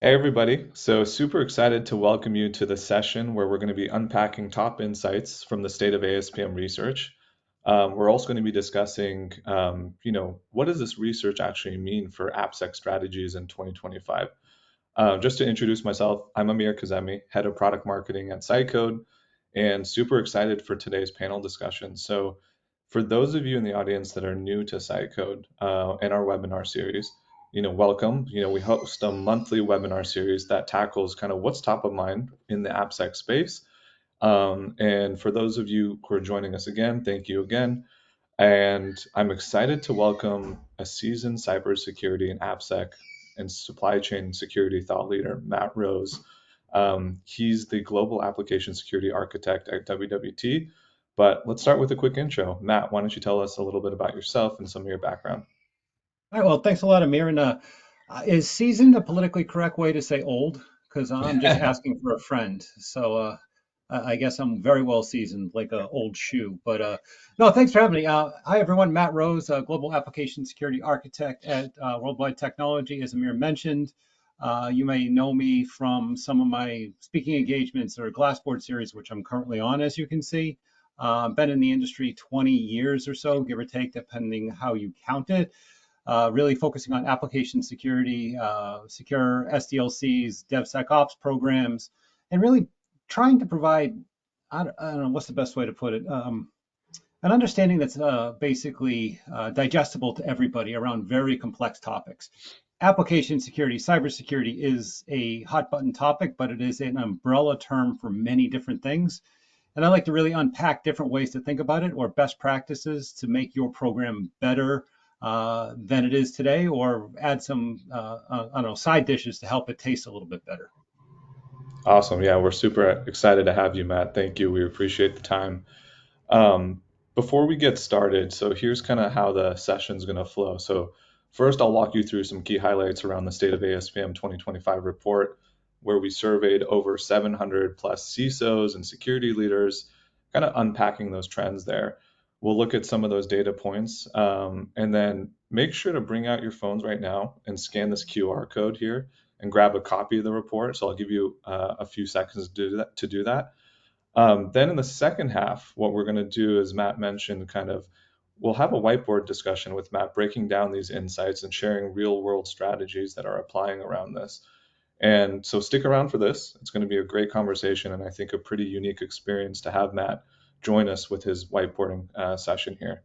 Hey everybody, so super excited to welcome you to the session where we're going to be unpacking top insights from the State of ASPM research. We're also going to be discussing, what does this research actually mean for AppSec strategies in 2025? Just to introduce myself, I'm Amir Kazemi, Head of Product Marketing at SciCode, and super excited for today's panel discussion. So for those of you in the audience that are new to SciCode and our webinar series, welcome. We host a monthly webinar series that tackles kind of what's top of mind in the AppSec space. And for those of you who are joining us again, thank you again. And I'm excited to welcome a seasoned cybersecurity and AppSec and supply chain security thought leader, Matt Rose. He's the global application security architect at WWT. But let's start with a quick intro. Matt, why don't you tell us a little bit about yourself and some of your background? All right, well, thanks a lot, Amir. And is seasoned a politically correct way to say old? Because I'm just asking for a friend. So I guess I'm very well seasoned, like an old shoe. But no, thanks for having me. Hi, everyone. Matt Rose, Global Application Security Architect at Worldwide Technology, as Amir mentioned. You may know me from some of my speaking engagements or Glassboard series, which I'm currently on, as you can see. Been in the industry 20 years or so, give or take, depending how you count it, really focusing on application security, secure SDLCs, DevSecOps programs, and really trying to provide, I don't know, what's the best way to put it, an understanding that's basically digestible to everybody around very complex topics. Application security, cybersecurity is a hot button topic, but it is an umbrella term for many different things. And I like to really unpack different ways to think about it or best practices to make your program better than it is today, or add some, I don't know, side dishes to help it taste a little bit better. Awesome. Yeah, we're super excited to have you, Matt. Thank you. We appreciate the time. Um, Before we get started, so here's kind of how the session's going to flow. So first, I'll walk you through some key highlights around the State of ASPM 2025 report, where we surveyed over 700 plus CISOs and security leaders, kind of unpacking those trends there. We'll look at some of those data points, and then make sure to bring out your phones right now and scan this QR code here and grab a copy of the report. So I'll give you a few seconds to do that. Then in the second half, what we're going to do, as Matt mentioned, we'll have a whiteboard discussion with Matt, breaking down these insights and sharing real world strategies that are applying around this. And so stick around for this. It's going to be a great conversation, and I think a pretty unique experience to have Matt join us with his whiteboarding session here.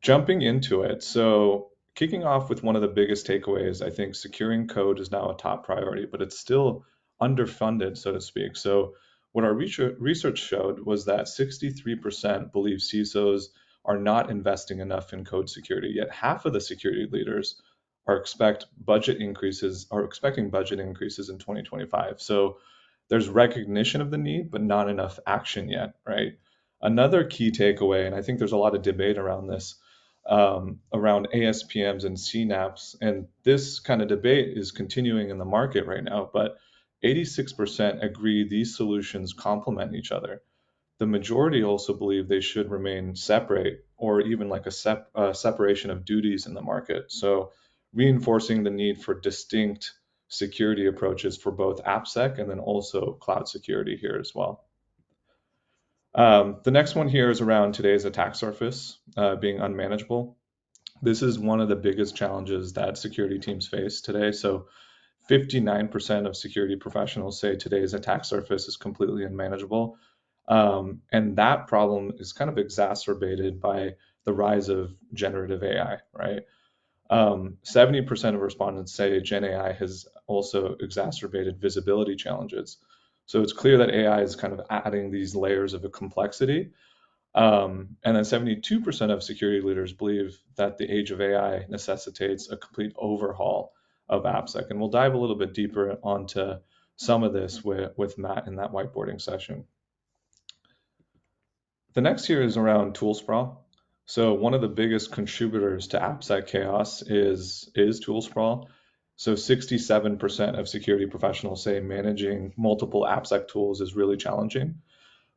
Jumping into it, so kicking off with one of the biggest takeaways, I think securing code is now a top priority, but it's still underfunded, so to speak. So what our research showed was that 63% believe CISOs are not investing enough in code security, yet half of the security leaders are expecting budget increases in 2025. So there's recognition of the need, but not enough action yet, right? Another key takeaway, and I think there's a lot of debate around this, around ASPMs and CNAPs, and this kind of debate is continuing in the market right now, but 86% agree these solutions complement each other. The majority also believe they should remain separate or even like a separation of duties in the market. So, reinforcing the need for distinct security approaches for both AppSec and then also cloud security here as well. The next one here is around today's attack surface being unmanageable. This is one of the biggest challenges that security teams face today. So, 59% of security professionals say today's attack surface is completely unmanageable. And that problem is kind of exacerbated by the rise of generative AI, right? 70% of respondents say Gen AI has also exacerbated visibility challenges. So it's clear that AI is kind of adding these layers of a complexity. And then 72% of security leaders believe that the age of AI necessitates a complete overhaul of AppSec. And we'll dive a little bit deeper onto some of this with Matt in that whiteboarding session. The next here is around tool sprawl. So one of the biggest contributors to AppSec chaos is tool sprawl. So 67% of security professionals say managing multiple AppSec tools is really challenging.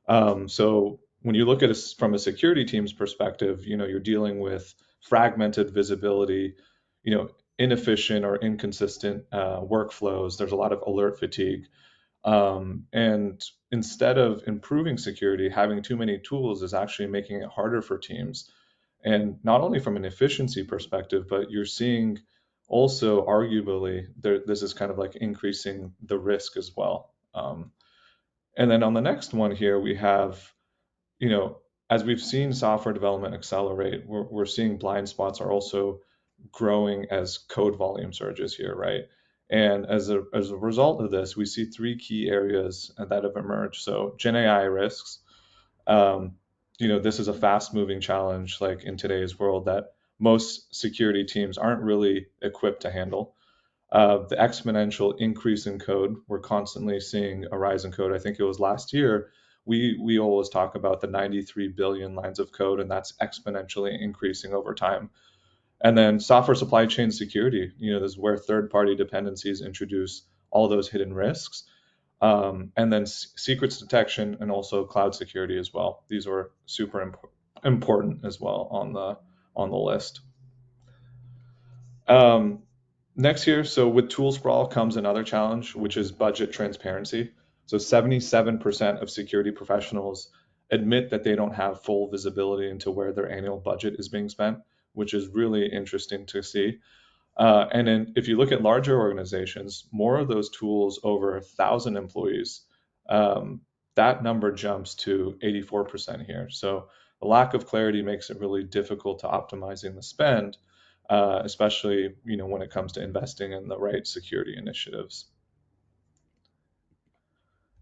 So when you look at it from a security team's perspective, you're dealing with fragmented visibility, you know, inefficient or inconsistent workflows. There's a lot of alert fatigue. And instead of improving security, having too many tools is actually making it harder for teams. And not only from an efficiency perspective, but you're seeing also arguably this is kind of like increasing the risk as well. And then on the next one here, we have, you know, as we've seen software development accelerate, we're seeing blind spots are also growing as code volume surges here, right? And as a result of this, we see three key areas that have emerged. So Gen AI risks, um, this is a fast moving challenge like in today's world that most security teams aren't really equipped to handle. The exponential increase in code, we're constantly seeing a rise in code. I think it was last year, we always talk about the 93 billion lines of code, and that's exponentially increasing over time. And then software supply chain security, this is where third party dependencies introduce all those hidden risks. And then secrets detection and also cloud security as well. These were super important as well on the list. Um, Next here, so with tool sprawl comes another challenge, which is budget transparency. So 77% of security professionals admit that they don't have full visibility into where their annual budget is being spent, which is really interesting to see. And then if you look at larger organizations, more of those tools over 1,000 employees, um, that number jumps to 84% here. So the lack of clarity makes it really difficult to optimizing the spend, especially when it comes to investing in the right security initiatives.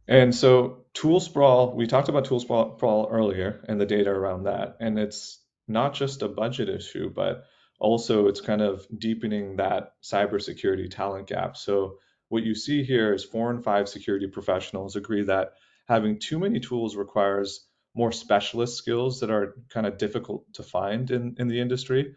And so tool sprawl, we talked about tool sprawl earlier and the data around that. And it's not just a budget issue, but also it's kind of deepening that cybersecurity talent gap. So what you see here is 4 in 5 security professionals agree that having too many tools requires more specialist skills that are kind of difficult to find in the industry.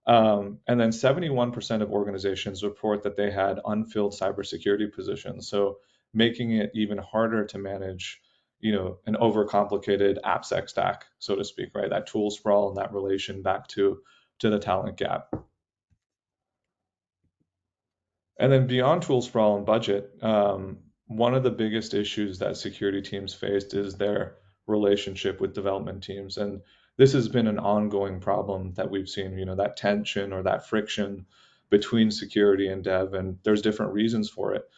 And then 71% of organizations report that they had unfilled cybersecurity positions. So making it even harder to manage, an overcomplicated AppSec stack, so to speak, right? That tool sprawl and that relation back to the talent gap. And then beyond tool sprawl and budget, one of the biggest issues that security teams faced is their relationship with development teams. And this has been an ongoing problem that we've seen, that tension or that friction between security and dev. And there's different reasons for it.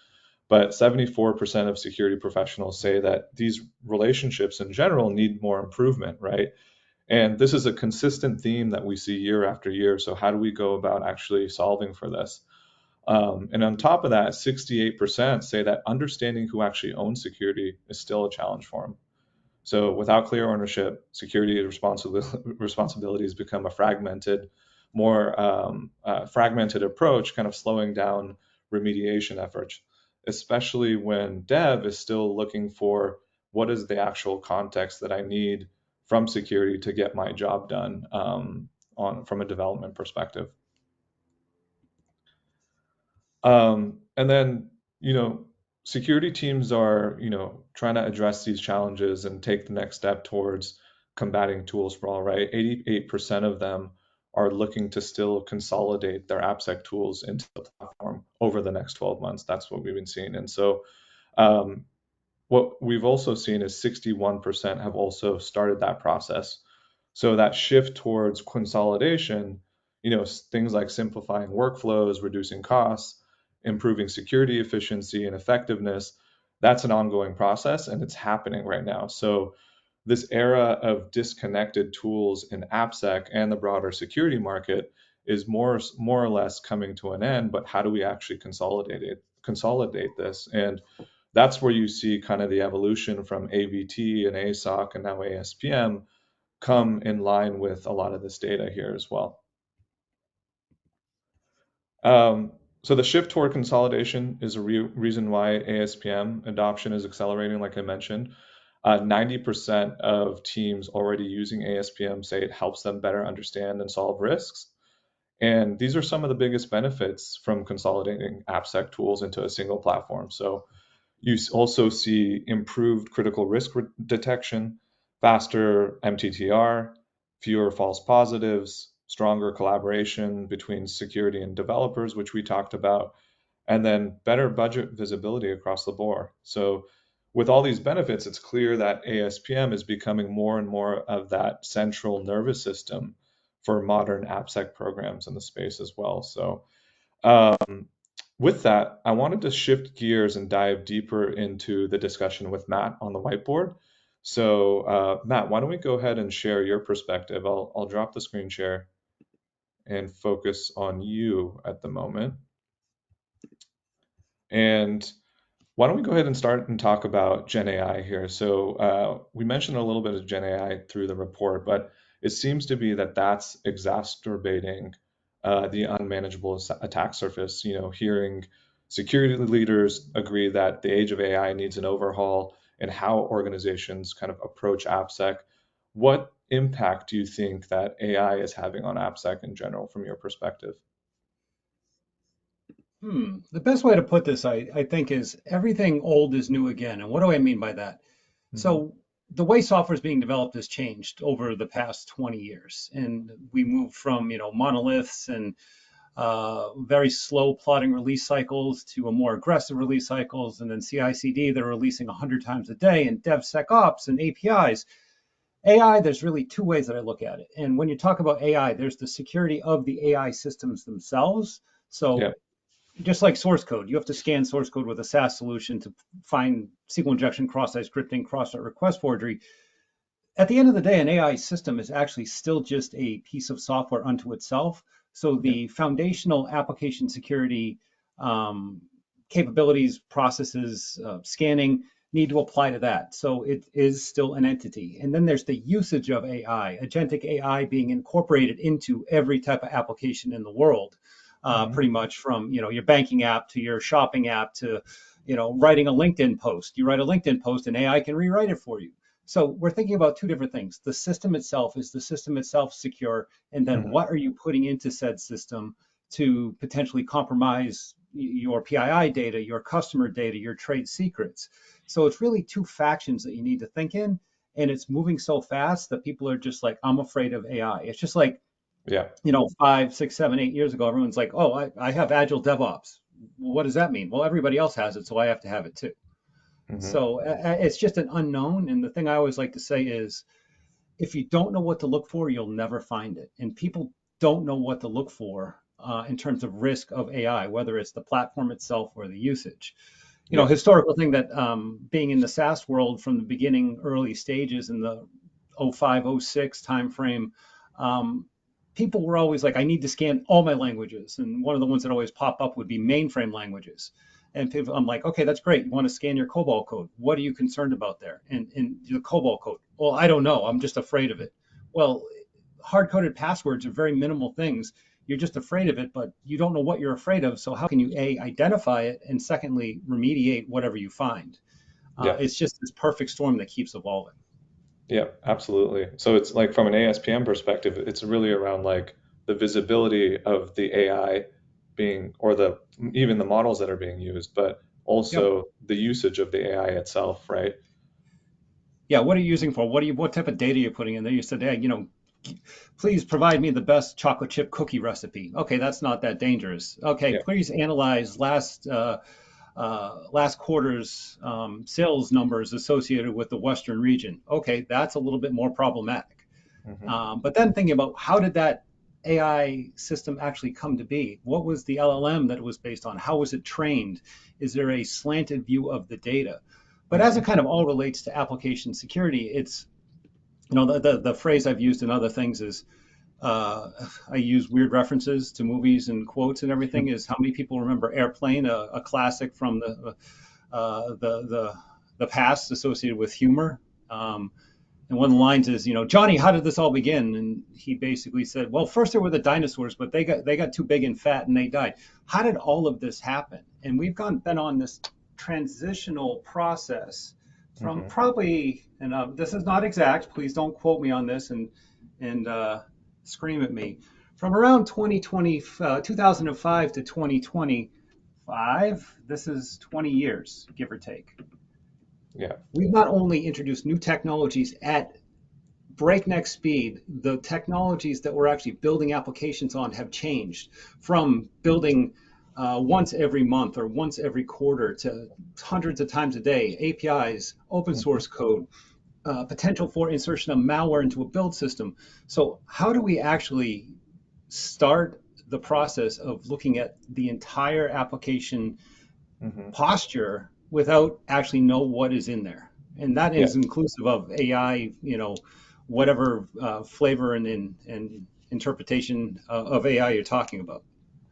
But 74% of security professionals say that these relationships in general need more improvement, right? And this is a consistent theme that we see year after year. So, how do we go about actually solving for this? And on top of that, 68% say that understanding who actually owns security is still a challenge for them. So without clear ownership, security responsibilities become a more fragmented approach, kind of slowing down remediation efforts, especially when dev is still looking for what is the actual context that I need from security to get my job done on from a development perspective. And then, you know, security teams are, trying to address these challenges and take the next step towards combating tool sprawl, right? 88% of them are looking to still consolidate their AppSec tools into the platform over the next 12 months. That's what we've been seeing. And so, um, what we've also seen is 61% have also started that process. So that shift towards consolidation, things like simplifying workflows, reducing costs, improving security efficiency and effectiveness, that's an ongoing process and it's happening right now. So this era of disconnected tools in AppSec and the broader security market is more or less coming to an end. But how do we actually consolidate this? And that's where you see kind of the evolution from AVT and ASOC and now ASPM come in line with a lot of this data here as well. So the shift toward consolidation is a reason why ASPM adoption is accelerating, like I mentioned. 90% of teams already using ASPM say it helps them better understand and solve risks. And these are some of the biggest benefits from consolidating AppSec tools into a single platform. So you also see improved critical risk detection, faster MTTR, fewer false positives, stronger collaboration between security and developers, which we talked about, and then better budget visibility across the board. So, with all these benefits, it's clear that ASPM is becoming more and more of that central nervous system for modern AppSec programs in the space as well. So, um, with that, I wanted to shift gears and dive deeper into the discussion with Matt on the whiteboard. So, Matt, why don't we go ahead and share your perspective? I'll drop the screen share and focus on you at the moment. And why don't we go ahead and start and talk about Gen AI here? So, we mentioned a little bit of Gen AI through the report, but it seems to be that that's exacerbating the unmanageable attack surface. Hearing security leaders agree that the age of AI needs an overhaul and how organizations kind of approach AppSec. What impact do you think that AI is having on AppSec in general, from your perspective? The best way to put this, I think, is everything old is new again. And what do I mean by that? Hmm. So the way software is being developed has changed over the past 20 years. And we moved from, monoliths and very slow plotting release cycles to a more aggressive release cycles, and then CI/CD, they're releasing 100 times a day, and DevSecOps and APIs. AI, there's really two ways that I look at it. And when you talk about AI, there's the security of the AI systems themselves. Yeah. So just like source code, you have to scan source code with a SaaS solution to find SQL injection, cross-site scripting, cross-site request forgery. At the end of the day, an AI system is actually still just a piece of software unto itself. So Yeah. the foundational application security um, capabilities, processes, scanning need to apply to that. So it is still an entity. And then there's the usage of AI, agentic AI being incorporated into every type of application in the world, Hmm. pretty much from your banking app to your shopping app to writing a LinkedIn post. You write a LinkedIn post and AI can rewrite it for you. So we're thinking about two different things. The system itself, is the system itself secure? And then Hmm. what are you putting into said system to potentially compromise your PII data, your customer data, your trade secrets? So it's really two factions that you need to think in. And it's moving so fast that people are just like, I'm afraid of AI. It's just like, Yeah. 5, 6, 7, 8 years ago, everyone's like, oh, I have Agile DevOps. Well, what does that mean? Well, everybody else has it, so I have to have it too. Hmm. So it's just an unknown. And the thing I always like to say is, if you don't know what to look for, you'll never find it. And people don't know what to look for in terms of risk of AI, whether it's the platform itself or the usage. Yeah. Historical thing that being in the SaaS world from the beginning, early stages in the '05, '06 timeframe, um, people were always like, I need to scan all my languages. And one of the ones that always pop up would be mainframe languages. And people, I'm like, okay, that's great. You want to scan your COBOL code. What are you concerned about there? And the COBOL code. Well, I don't know. I'm just afraid of it. Well, hard coded passwords are very minimal things. You're just afraid of it, but you don't know what you're afraid of. So how can you A, identify it, and secondly, remediate whatever you find? Yeah. It's just this perfect storm that keeps evolving. Yeah, absolutely. So it's like from an ASPM perspective, it's really around like the visibility of the AI being, or the even the models that are being used, but Yep. also the usage of the AI itself, right? Yeah. What are you using for? What type of data you're putting in there? You said, hey, please provide me the best chocolate chip cookie recipe. Okay, that's not that dangerous. Okay, Yeah. please analyze last quarter's sales numbers associated with the Western region. Okay, that's a little bit more problematic. Hmm. But then thinking about, how did that AI system actually come to be? What was the LLM that it was based on? How was it trained? Is there a slanted view of the data? But as Hmm. it kind of all relates to application security, it's the phrase I've used in other things is, uh, I use weird references to movies and quotes and everything. Is how many people remember Airplane, a classic from the past associated with humor. And one of the lines is, Johnny, how did this all begin? And he basically said, well, first there were the dinosaurs, but they got too big and fat and they died. How did all of this happen? And we've been on this transitional process from Hmm. probably, and this is not exact, please don't quote me on this and scream at me, from around 2005 to 2025. This is 20 years, give or take. Yeah. We've not only introduced new technologies at breakneck speed. The technologies that we're actually building applications on have changed from building once every month or once every quarter to hundreds of times a day, APIs, open Mhm. source code, potential for insertion of malware into a build system. So how do we actually start the process of looking at the entire application Mhm. posture without actually know what is in there? And that Yeah. is inclusive of AI, whatever flavor and interpretation of AI you're talking about.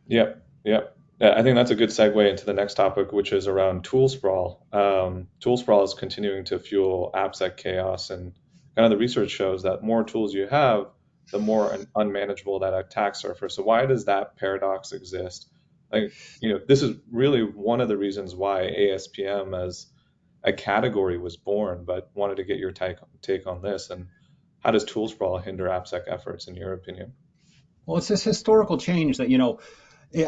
Yep, yep. Yeah, I think that's a good segue into the next topic, which is around tool sprawl. Tool sprawl is continuing to fuel AppSec chaos, and kind of the research shows that more tools you have, the more unmanageable that attack surface. So why does that paradox exist? Like, this is really one of the reasons why ASPM as a category was born, but wanted to get your take on this. And how does tool sprawl hinder AppSec efforts, in your opinion? Well, it's this historical change that,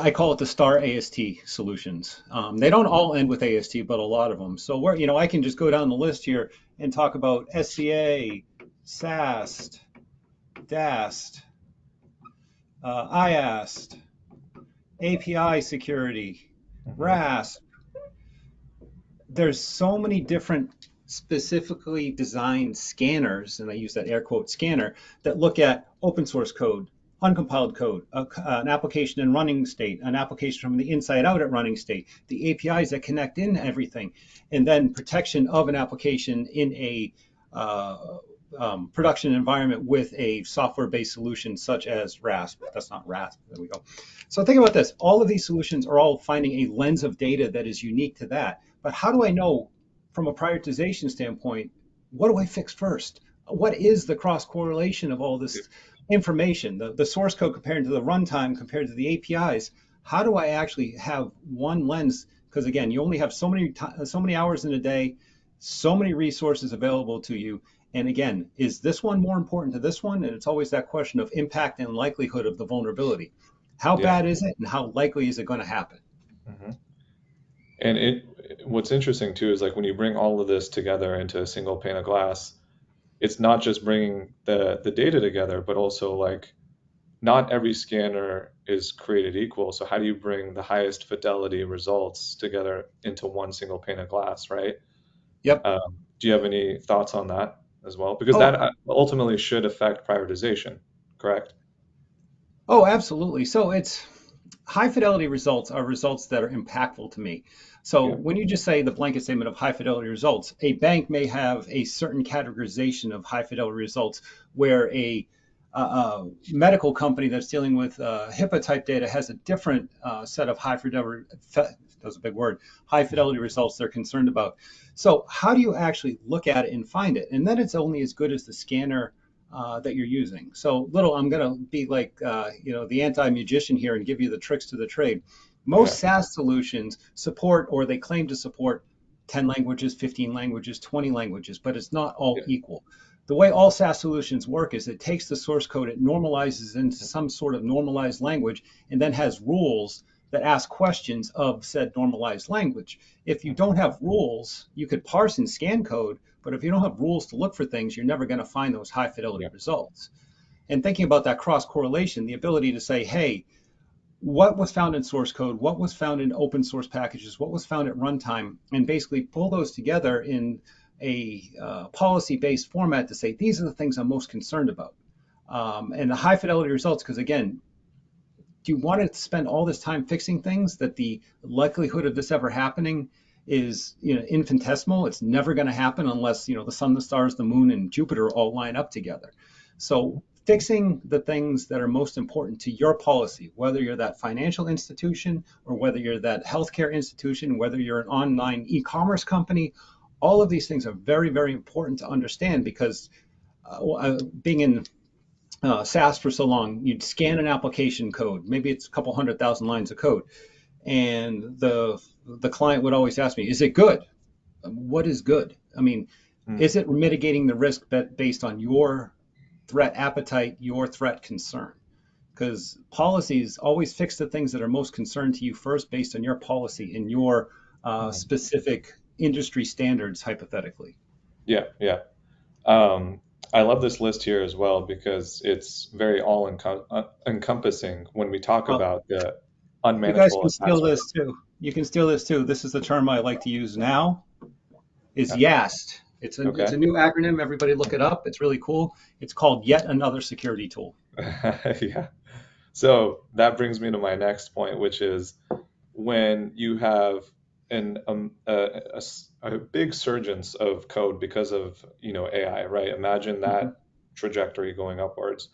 I call it the star AST solutions. They don't all end with AST, but a lot of them. So I can just go down the list here and talk about SCA, SAST, DAST, IAST, API security, Hmm. RASP. There's so many different specifically designed scanners, and I use that air quote scanner, that look at open source code, uncompiled code, an application in running state, an application from the inside out at running state, the APIs that connect in everything, and then protection of an application in a production environment with a software-based solution such as RASP. That's not RASP. There we go. So think about this. All of these solutions are all finding a lens of data that is unique to that. But how do I know from a prioritization standpoint, what do I fix first? What is the cross correlation of all this information, the source code compared to the runtime compared to the APIs? How do I actually have one lens? Because again, you only have so many hours in a day, so many resources available to you. And again, is this one more important to this one? And it's always that question of impact and likelihood of the vulnerability. How Yeah. bad is it, and how likely is it going to happen? Hmm. And what's interesting too is like when you bring all of this together into a single pane of glass, it's not just bringing the data together, but also like not every scanner is created equal. So how do you bring the highest fidelity results together into one single pane of glass, right? Yep. Do you have any thoughts on that as well? Because that Oh, ultimately should affect prioritization, correct? oh, absolutely. So it's high fidelity results are results that are impactful to me. So Yeah. when you just say the blanket statement of high fidelity results, a bank may have a certain categorization of high fidelity results where a medical company that's dealing with HIPAA type data has a different set of high fidelity, that's a big word, high fidelity results they're concerned about. So how do you actually look at it and find it? And then it's only as good as the scanner that you're using. So little, I'm going to be like, the anti-magician here and give you the tricks to the trade. Yeah. Most SaaS solutions support, or they claim to support, 10 languages, 15 languages, 20 languages, but it's not all Yeah. equal. The way all SaaS solutions work is it takes the source code, it normalizes into some sort of normalized language, and then has rules that ask questions of said normalized language. If you don't Mhm. have rules, you could parse and scan code, but if you don't have rules to look for things, you're never going to find those high fidelity Yeah. results. And thinking about that cross correlation, the ability to say, hey, what was found in source code, what was found in open source packages, what was found at runtime, and basically pull those together in a policy based format to say, these are the things I'm most concerned about. And the high fidelity results, because again, do you want to spend all this time fixing things that the likelihood of this ever happening is infinitesimal? It's never going to happen unless the sun, the stars, the moon, and Jupiter all line up together. So fixing the things that are most important to your policy, whether you're that financial institution or whether you're that healthcare institution, whether you're an online e-commerce company, all of these things are very, very important to understand because being in SaaS for so long, you'd scan an application code. Maybe it's a couple 100,000 lines of code, and the client would always ask me, "Is it good? What is good? I mean, Mm. is it mitigating the risk based on your threat appetite, your threat concern?" Because policies always fix the things that are most concerned to you first, based on your policy and your Mhm. specific industry standards, hypothetically. Yeah, yeah. Um, I love this list here as well because it's very all encompassing when we talk Well, about the you guys unmanageable can attack steal surface. this too. You can steal this too. This is the term I like to use now, is Yeah. YAST. It's Okay. a new acronym. Everybody look it up. It's really cool. It's called Yet Another Security Tool. Yeah. So that brings me to my next point, which is when you have a big surgence of code because of AI, right? Imagine Mhm. that trajectory going upwards.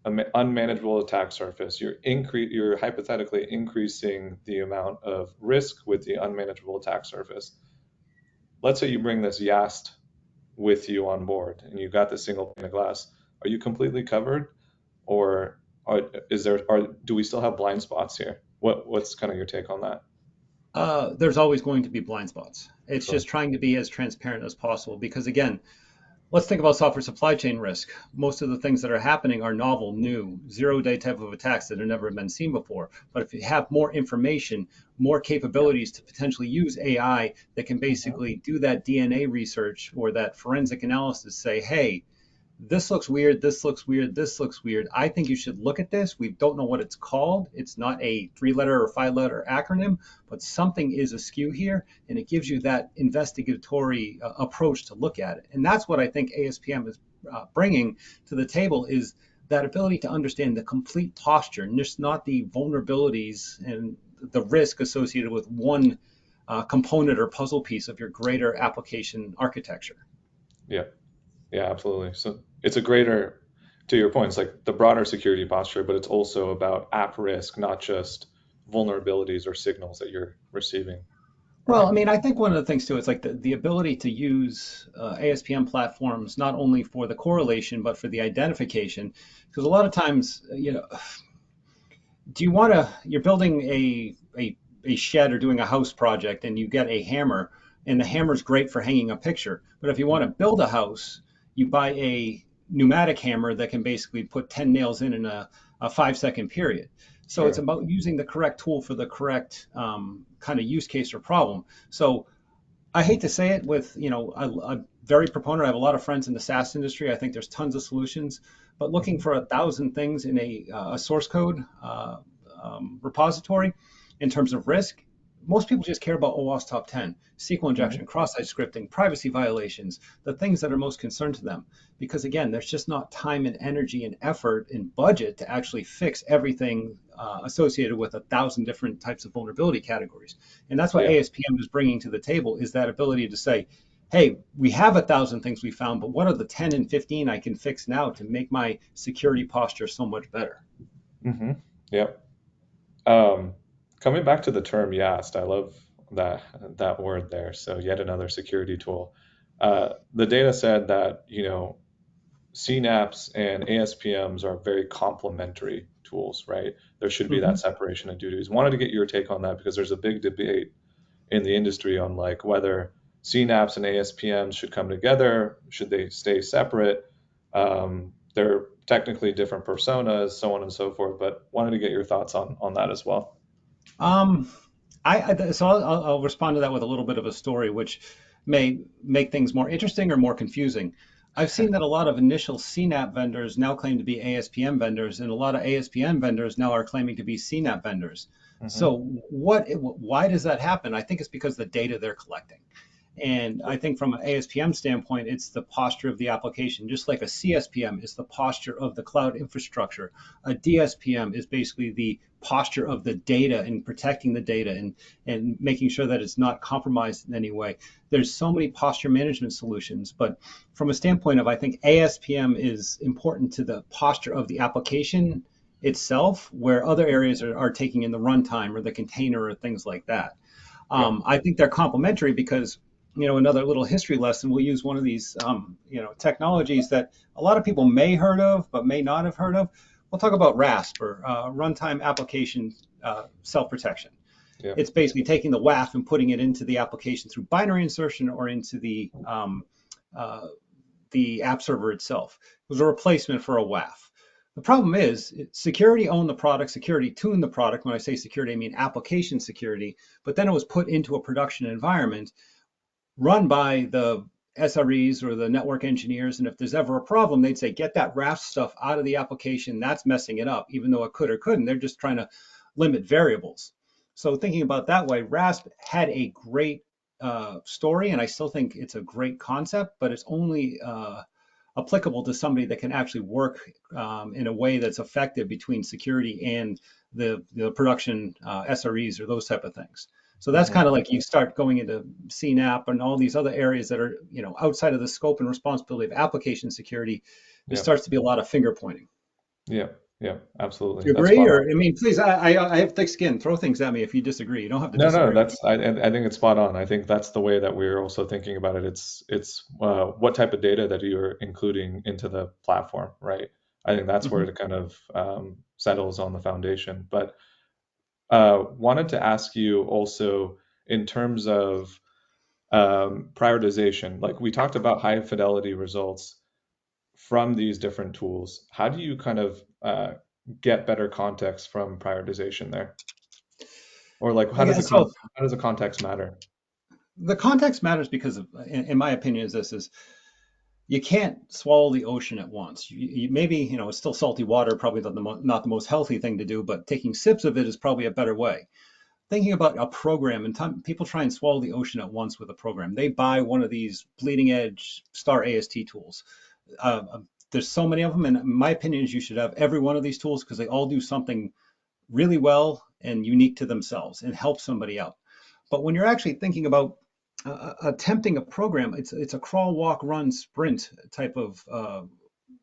Unmanageable attack surface. You're hypothetically increasing the amount of risk with the unmanageable attack surface. Let's say you bring this YAST with you on board and you got the single pane of glass. Are you completely covered, or do we still have blind spots here? What's kind of your take on that? There's always going to be blind spots. It's Sure. just trying to be as transparent as possible because, again, let's think about software supply chain risk. Most of the things that are happening are novel, new, zero-day type of attacks that have never been seen before. But if you have more information, more capabilities to potentially use AI that can Mhm. basically do that DNA research or that forensic analysis, say, hey, this looks weird, this looks weird, this looks weird. I think you should look at this. We don't know what it's called. It's not a 3 letter or 5 letter acronym, but something is askew here, and it gives you that investigatory approach to look at it. And that's what I think ASPM is bringing to the table is that ability to understand the complete posture, and just not the vulnerabilities and the risk associated with one component or puzzle piece of your greater application architecture. Yeah. Yeah, absolutely. So it's a greater, to your point, it's like the broader security posture, but it's also about app risk, not just vulnerabilities or signals that you're receiving, Well, right? I mean, I think one of the things too, it's like the ability to use ASPM platforms not only for the correlation, but for the identification. Because a lot of times, do you want to, you're building a shed or doing a house project and you get a hammer, and the hammer's great for hanging a picture. But if you want to build a house, you buy a pneumatic hammer that can basically put 10 nails in a 5 second period. So it's Sure. about using the correct tool for the correct kind of use case or problem. So I hate to say it with, I'm very proponent. I have a lot of friends in the SaaS industry. I think there's tons of solutions, but looking Mhm. for 1,000 things in a source code repository in terms of risk, most people just care about OWASP top 10, SQL Mhm. injection, cross-site scripting, privacy violations, the things that are most concerned to them. Because again, there's just not time and energy and effort and budget to actually fix everything associated with 1,000 different types of vulnerability categories. And that's what Yeah. ASPM is bringing to the table is that ability to say, hey, we have 1,000 things we found, but what are the 10 and 15 I can fix now to make my security posture so much better? Hmm. Yep. Um, Coming back to the term YAST, I love that word there. So yet another security tool. The data said that, CNAPs and ASPMs are very complementary tools, right? There should be that Mm-hmm. separation of duties. Wanted to get your take on that because there's a big debate in the industry on like whether CNAPs and ASPMs should come together, should they stay separate? They're technically different personas, so on and so forth, but wanted to get your thoughts on that as well. Um, so I'll respond to that with a little bit of a story, which may make things more interesting or more confusing. I've seen that a lot of initial CNAP vendors now claim to be ASPM vendors, and a lot of ASPM vendors now are claiming to be CNAP vendors. Hmm. So why does that happen? I think it's because the data they're collecting. And I think from an ASPM standpoint, it's the posture of the application, just like a CSPM is the posture of the cloud infrastructure. A DSPM is basically the posture of the data and protecting the data and making sure that it's not compromised in any way. There's so many posture management solutions, but from a standpoint of, I think ASPM is important to the posture of the application itself, where other areas are taking in the runtime or the container or things like that. Yeah. I think they're complementary because, another little history lesson, we'll use one of these, technologies that a lot of people may heard of, but may not have heard of. We'll talk about RASP or runtime application self-protection. Yeah. It's basically taking the WAF and putting it into the application through binary insertion or into uh, the app server itself. It was a replacement for a WAF. The problem is security owned the product, security tuned the product. When I say security, I mean application security, but then it was put into a production environment run by the SREs or the network engineers, and if there's ever a problem, they'd say, get that RAS stuff out of the application. That's messing it up, even though it could or couldn't. They're just trying to limit variables. So thinking about that way, RASP had a great story, and I still think it's a great concept, but it's only applicable to somebody that can actually work in a way that's effective between security and the production SREs or those type of things. So that's Hmm. kind of like you start going into CNAP and all these other areas that are, outside of the scope and responsibility of application security. It Yeah. starts to be a lot of finger pointing. Yeah. Yeah. Do Absolutely. you That's agree? spot on. Or, I mean, please, I have thick skin. Throw things at me if you disagree. You don't have to No, no, disagree with me. I think it's spot on. I think that's the way that we're also thinking about it. It's what type of data that you're including into the platform, right? I think that's where Mhm. it kind of settles on the foundation. But wanted to ask you also in terms of prioritization, like we talked about high fidelity results from these different tools. How do you kind of get better context from prioritization there? Or like Okay, so how does the context matter? the context matters because, in my opinion, is you can't swallow the ocean at once. Maybe, it's still salty water, probably not the most healthy thing to do, but taking sips of it is probably a better way. Thinking about a program, and people try and swallow the ocean at once with a program. They buy one of these bleeding edge star AST tools. There's so many of them, and my opinion is you should have every one of these tools because they all do something really well and unique to themselves and help somebody out. But when you're actually thinking about attempting a program, it's a crawl, walk, run, sprint type of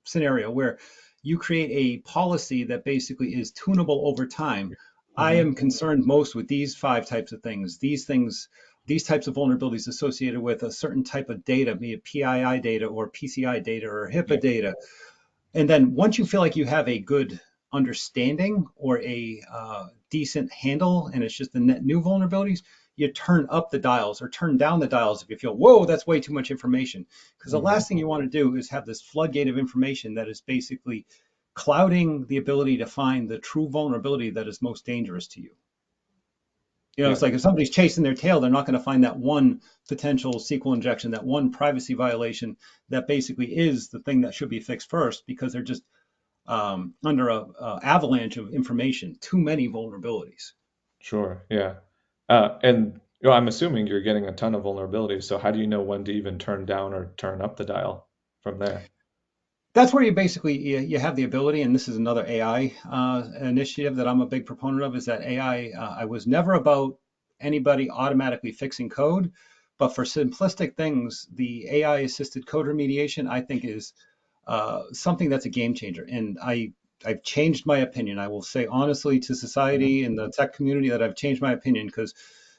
scenario where you create a policy that basically is tunable over time. I Hmm. am concerned most with these five types of things. These types of vulnerabilities associated with a certain type of data, be it PII data or PCI data or HIPAA Yeah, data. And then once you feel like you have a good understanding or a decent handle, and it's just the net new vulnerabilities, you turn up the dials or turn down the dials if you feel, whoa, that's way too much information. Because the hmm, last thing you want to do is have this floodgate of information that is basically clouding the ability to find the true vulnerability that is most dangerous to you. yeah, It's like if somebody's chasing their tail, they're not going to find that one potential SQL injection, that one privacy violation that basically is the thing that should be fixed first because they're just under a avalanche of information, too many vulnerabilities. sure, yeah. And I'm assuming you're getting a ton of vulnerabilities. So how do you know when to even turn down or turn up the dial from there? That's where you have the ability, and this is another AI initiative that I'm a big proponent of, is that AI, I was never about anybody automatically fixing code, but for simplistic things, the AI assisted code remediation, I think is something that's a game changer. And I've changed my opinion. I will say honestly to Hmm. society and the tech community that I've changed my opinion because,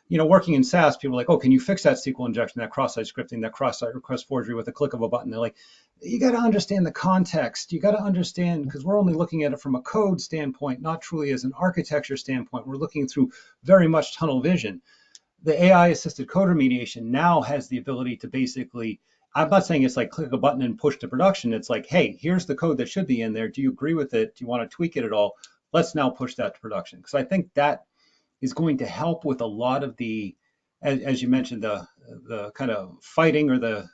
working in SaaS, people are like, oh, can you fix that SQL injection, that cross-site scripting, that cross-site request forgery with a click of a button? They're like, you got to understand the context. You got to understand because we're only looking at it from a code standpoint, not truly as an architecture standpoint. We're looking through very much tunnel vision. The AI assisted code remediation now has the ability to basically, I'm not saying it's like click a button and push to production. It's like, hey, here's the code that should be in there. Do you agree with it? Do you want to tweak it at all? Let's now push that to production. Because I think that is going to help with a lot of the, as you mentioned, the kind of fighting or the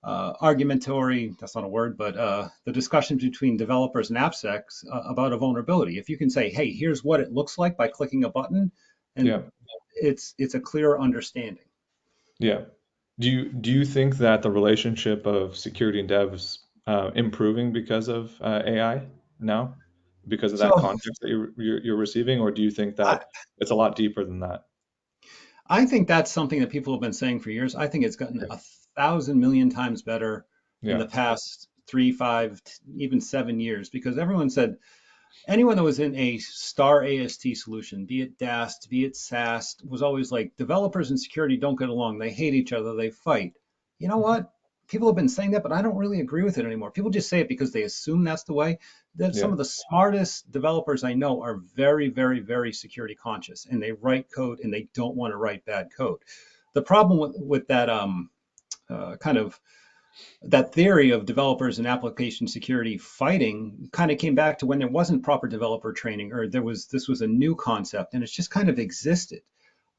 argumentatory, that's not a word, but the discussion between developers and AppSecs about a vulnerability. If you can say, hey, here's what it looks like by clicking a button, Yeah, and it's a clear understanding. yeah. Do you think that the relationship of security and devs improving because of AI now, because of that So context that you're receiving, or do you think I, that it's a lot deeper than that? I think that's something that people have been saying for years. I think it's gotten Yeah, 1,000 million times better in yeah, the past 3, 5, even 7 years because everyone said anyone that was in a star AST solution, be it DAST, be it SAST, was always like developers and security don't get along. They hate each other. They fight. You know mhm, what? People have been saying that, but I don't really agree with it anymore. People just say it because they assume that's the way. That some yeah, of the smartest developers I know are very, very, very security conscious, and they write code and they don't want to write bad code. The problem with that kind of that theory of developers and application security fighting kind of came back to when there wasn't proper developer training or this was a new concept and it's just kind of existed.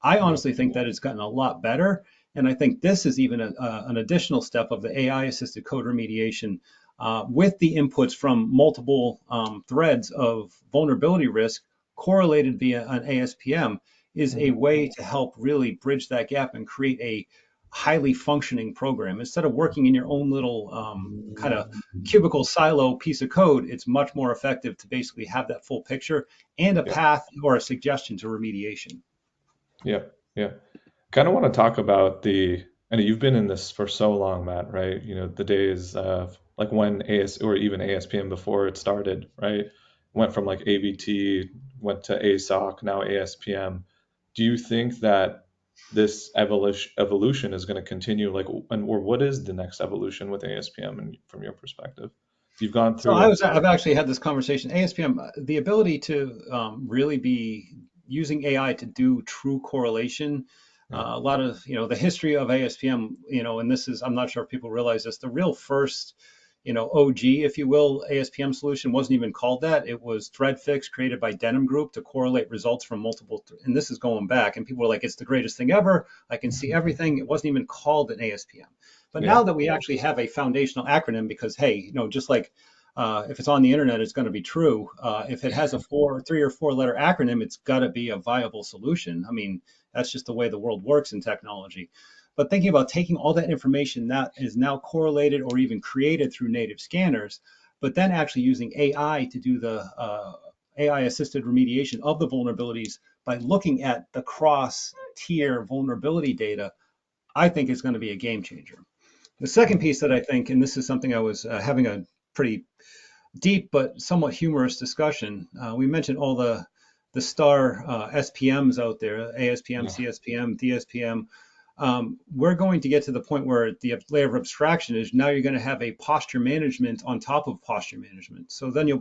I yeah, honestly think that it's gotten a lot better And I think this is even an additional step of the AI-assisted code remediation with the inputs from multiple threads of vulnerability risk correlated via an ASPM is a Hmm. way to help really bridge that gap and create a highly functioning program. Instead of working in your own little kind of cubicle silo piece of code, it's much more effective to basically have that full picture and a Yeah, path or a suggestion to remediation. yeah, yeah. Kind of want to talk about and you've been in this for so long, Matt, right? The days of like when AS or even ASPM before it started, right? Went from like AVT, went to ASOC, now ASPM. Do you think that this evolution is going to continue? Like, or what is the next evolution with ASPM and from your perspective? You've gone So through it. I've actually had this conversation. ASPM, the ability to really be using AI to do true correlation. Yeah. A lot of, the history of ASPM, and this is, I'm not sure if people realize this, the real first, OG, if you will, ASPM solution wasn't even called that. It was thread fix created by Denim Group to correlate results from multiple, and this is going back, and people were like, it's the greatest thing ever. I can see everything. It wasn't even called an ASPM. But Yeah. now that we actually have a foundational acronym, because hey, just like if it's on the internet, it's going to be true. If it has a 3 or 4 letter acronym, it's got to be a viable solution. I mean, that's just the way the world works in technology. But thinking about taking all that information that is now correlated or even created through native scanners, but then actually using AI to do the AI assisted remediation of the vulnerabilities by looking at the cross tier vulnerability data, I think is going to be a game changer. The second piece that I think, and this is something I was having a pretty deep but somewhat humorous discussion. We mentioned all the star SPMs out there, ASPM, Yeah. CSPM, DSPM. We're going to get to the point where the layer of abstraction is now you're going to have a posture management on top of posture management. So then you're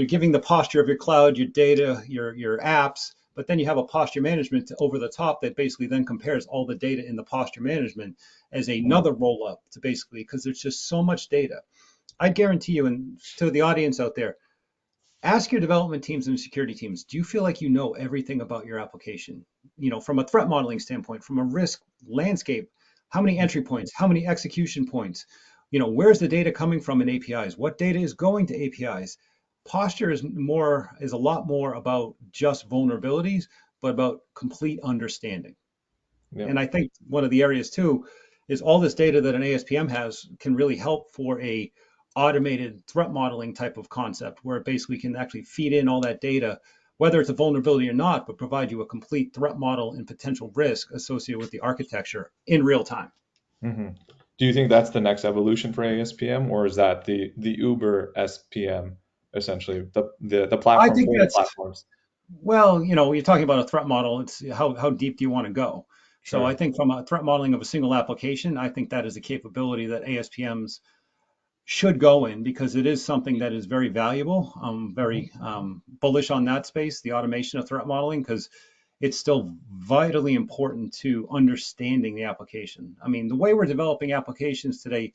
giving the posture of your cloud, your data, your apps, but then you have a posture management over the top that basically then compares all the data in the posture management as another roll up to basically because there's just so much data. I guarantee you, and to the audience out there, ask your development teams and security teams, do you feel like you know everything about your application? From a threat modeling standpoint, from a risk landscape, how many entry points, how many execution points, where's the data coming from in APIs? What data is going to APIs? Posture is a lot more about just vulnerabilities, but about complete understanding. Yeah. And I think one of the areas too is all this data that an ASPM has can really help for a automated threat modeling type of concept where it basically can actually feed in all that data, whether it's a vulnerability or not, but provide you a complete threat model and potential risk associated with the architecture in real time. Hmm. Do you think that's the next evolution for ASPM, or is that the Uber SPM, essentially the I platform think for the that's platforms? Well, you're talking about a threat model. It's how deep do you want to go? So I Sure. think from a threat modeling of a single application, I think that is a capability that ASPMs should go in because it is something that is very valuable. I'm very bullish on that space, the automation of threat modeling, because it's still vitally important to understanding the application. I mean, the way we're developing applications today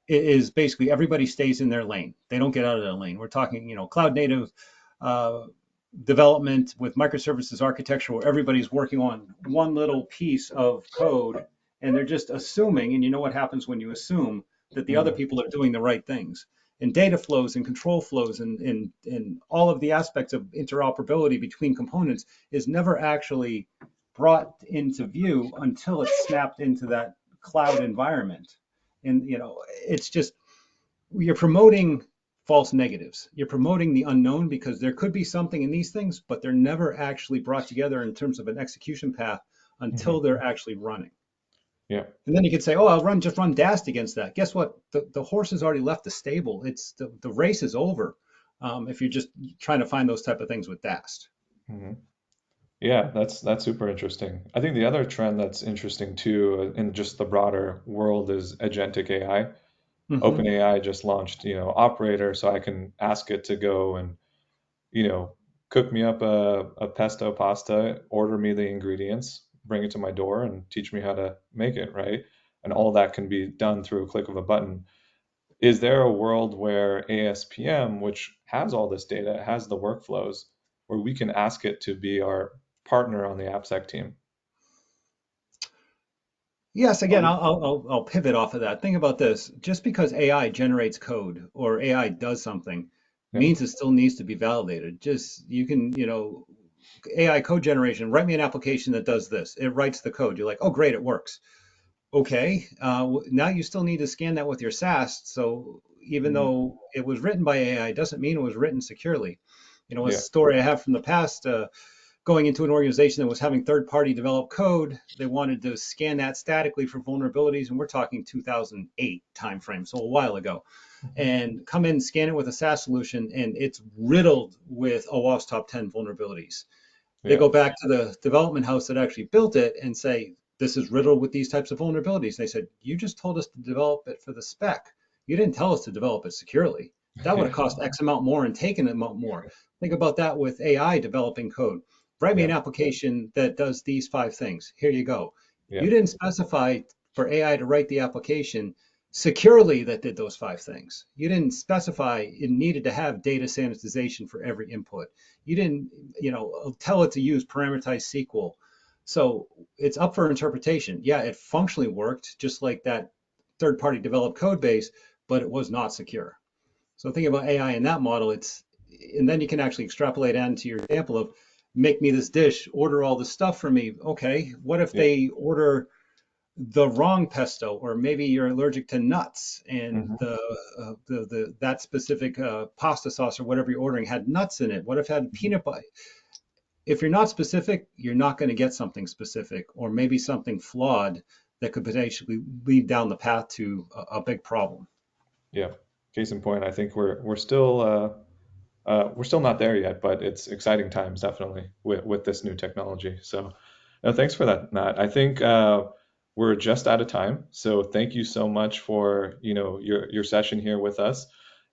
is basically everybody stays in their lane. They don't get out of their lane. We're talking, cloud native uh, development with microservices architecture where everybody's working on one little piece of code and they're just assuming, and you know what happens when you assume that the other Hmm. people are doing the right things. And data flows and control flows and all of the aspects of interoperability between components is never actually brought into view until it's snapped into that cloud environment. And it's just you're promoting false negatives. You're promoting the unknown because there could be something in these things, but they're never actually brought together in terms of an execution path Hmm. until they're actually running. Yeah. And then you could say, "Oh, just run DAST against that." Guess what? The horse has already left the stable. It's the race is over if you're just trying to find those type of things with DAST. Hmm. Yeah, that's super interesting. I think the other trend that's interesting too in just the broader world is agentic AI. Hmm. OpenAI just launched, Operator, so I can ask it to go and, you know, cook me up a pesto pasta, order me the ingredients, bring it to my door, and teach me how to make it, right? And all that can be done through a click of a button. Is there a world where ASPM, which has all this data, has the workflows, where we can ask it to be our partner on the AppSec team? Yes, Oh, again, I'll pivot off of that. Think about this. Just because AI generates code or AI does something yeah, means it still needs to be validated. Just you can, AI code generation, write me an application that does this. It writes the code. You're like, oh, great, it works. Okay, now you still need to scan that with your SAST. So even mhm, though it was written by AI, doesn't mean it was written securely. A yeah, story I have from the past. Going into an organization that was having third party develop code. They wanted to scan that statically for vulnerabilities, and we're talking 2008 timeframe, so a while ago. mhm, And come in, scan it with a SaaS solution, and it's riddled with OWASP top 10 vulnerabilities. They yeah, go back to the development house that actually built it and say, this is riddled with these types of vulnerabilities. They said, you just told us to develop it for the spec. You didn't tell us to develop it securely. That would yeah, have cost X amount more and taken an amount more. Think about that with AI developing code. Write me yeah, an application that does these five things. Here you go. yeah, You didn't specify for AI to write the application securely that did those five things. You didn't specify it needed to have data sanitization for every input. You didn't, tell it to use parameterized SQL. So it's up for interpretation. Yeah, it functionally worked just like that third party developed code base, but it was not secure. So think about AI in that model. And then you can actually extrapolate onto your example of make me this dish, order all this stuff for me. Okay, what if yeah, they order the wrong pesto, or maybe you're allergic to nuts, and mhm, the that specific pasta sauce or whatever you're ordering had nuts in it. What if it had mhm, peanut butter? If you're not specific, you're not going to get something specific, or maybe something flawed that could potentially lead down the path to a big problem. yeah. Case in point, I think we're still not there yet, but it's exciting times definitely with this new technology. So, no, thanks for that, Matt. I think we're just out of time. So thank you so much for your session here with us.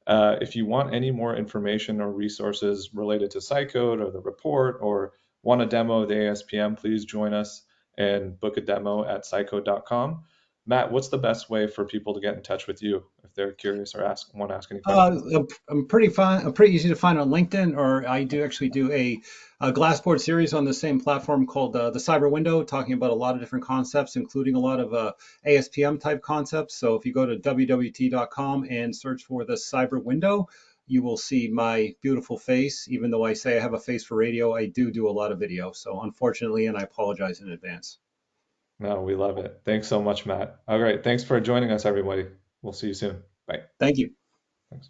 If you want any more information or resources related to Cycode or the report, or want a demo of the ASPM, please join us and book a demo at cycode.com. Matt, what's the best way for people to get in touch with you if they're curious or want to ask any questions? I'm pretty fine. I'm pretty easy to find on LinkedIn, or I do actually do a Glassboard series on the same platform called the Cyber Window, talking about a lot of different concepts, including a lot of ASPM type concepts. So if you go to wwt.com and search for the Cyber Window, you will see my beautiful face. Even though I say I have a face for radio, I do a lot of video. So unfortunately, and I apologize in advance. No, we love it. Thanks so much, Matt. All right. Thanks for joining us, everybody. We'll see you soon. Bye. Thank you. Thanks.